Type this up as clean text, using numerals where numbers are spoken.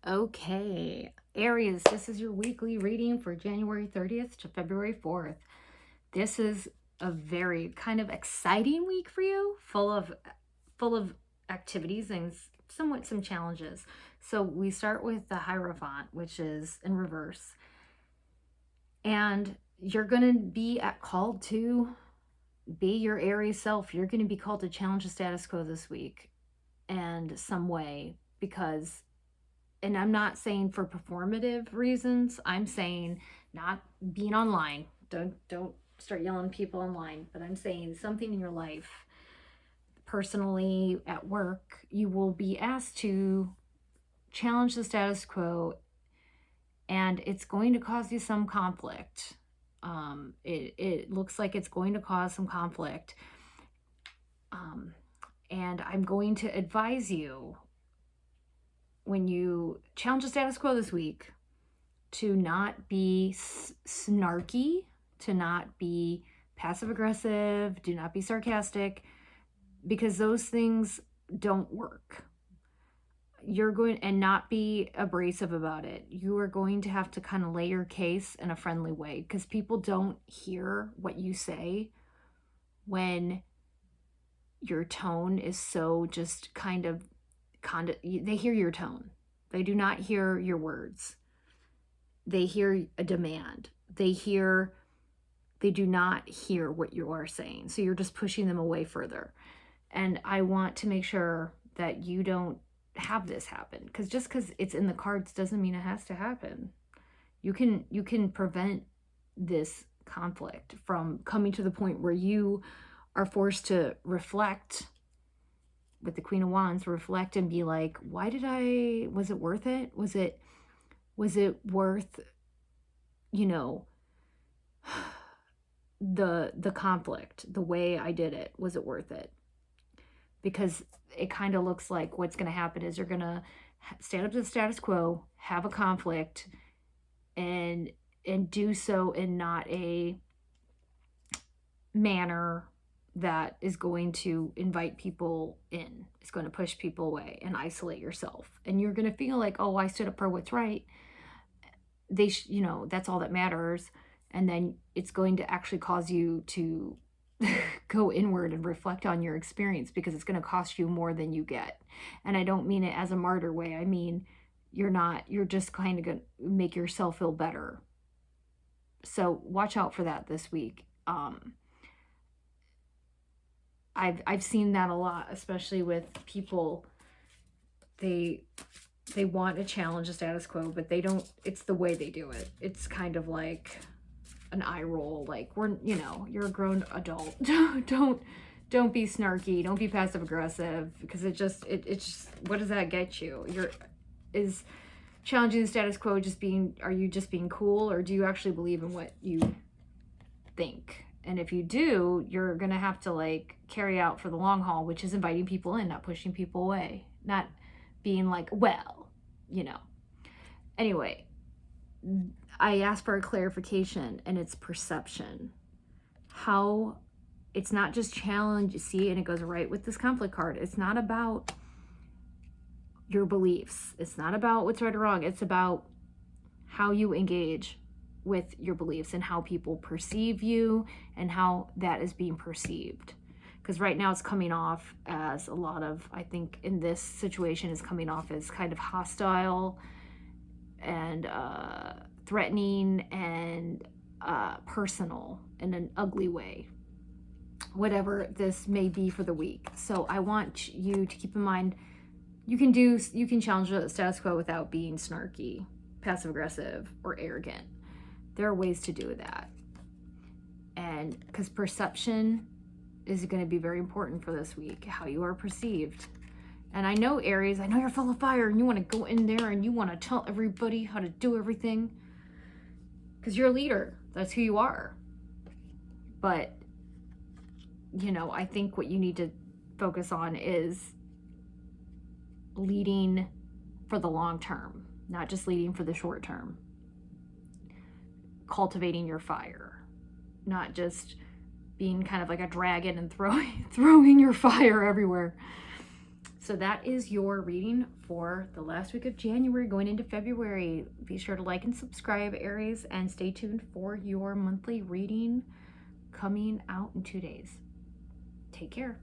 Okay, Aries, this is your weekly reading for January 30th to February 4th. This is a very kind of exciting week for you, full of activities and somewhat some challenges. So we start with the Hierophant, which is in reverse. And you're going to be called to be your Aries self. You're going to be called to challenge the status quo this week and some way because, and I'm not saying for performative reasons. I'm saying not being online. Don't start yelling at people online, but I'm saying something in your life, personally, at work, you will be asked to challenge the status quo, and it's going to cause you some conflict. It looks like it's going to cause some conflict. And I'm going to advise you, when you challenge the status quo this week, to not be snarky, to not be passive aggressive, do not be sarcastic, because those things don't work. You're going, and not be abrasive about it. You are going to have to kind of lay your case in a friendly way, because people don't hear what you say when your tone is so just kind of they hear your tone. They do not hear your words. They hear a demand. They do not hear what you are saying. So you're just pushing them away further. And I want to make sure that you don't have this happen, because just because it's in the cards doesn't mean it has to happen. You can prevent this conflict from coming to the point where you are forced to reflect with the Queen of Wands, reflect and be like, was it worth it? Was it worth, the conflict, the way I did it? Was it worth it? Because it kind of looks like what's going to happen is you're going to stand up to the status quo, have a conflict, and do so in not a manner that is going to invite people in. It's going to push people away and isolate yourself. And you're going to feel like, oh, I stood up for what's right. That's all that matters. And then it's going to actually cause you to go inward and reflect on your experience, because it's going to cost you more than you get. And I don't mean it as a martyr way. I mean, you're just kind of going to make yourself feel better. So watch out for that this week. I've seen that a lot, especially with people. They want to challenge the status quo, but they don't. It's the way they do it. It's kind of like an eye roll. Like, you're a grown adult. Don't be snarky. Don't be passive aggressive, because it's just what does that get you? Is challenging the status quo are you just being cool, or do you actually believe in what you think? And if you do, you're going to have to carry out for the long haul, which is inviting people in, not pushing people away, not being like, well, Anyway, I asked for a clarification, and it's perception. How it's not just challenge, see, and it goes right with this conflict card. It's not about your beliefs. It's not about what's right or wrong. It's about how you engage with your beliefs and how people perceive you and how that is being perceived. Because right now it's coming off as a lot of, I think in this situation, is coming off as kind of hostile and threatening and personal in an ugly way, whatever this may be for the week. So I want you to keep in mind, you can challenge the status quo without being snarky, passive aggressive, or arrogant. There are ways to do that. And because perception is going to be very important for this week, how you are perceived. And I know, Aries, I know you're full of fire and you want to go in there and you want to tell everybody how to do everything, because you're a leader. That's who you are. But, I think what you need to focus on is leading for the long term, not just leading for the short term. Cultivating your fire, not just being kind of like a dragon and throwing your fire everywhere. So that is your reading for the last week of January going into February. Be sure to like and subscribe, Aries, and stay tuned for your monthly reading coming out in 2 days. Take care.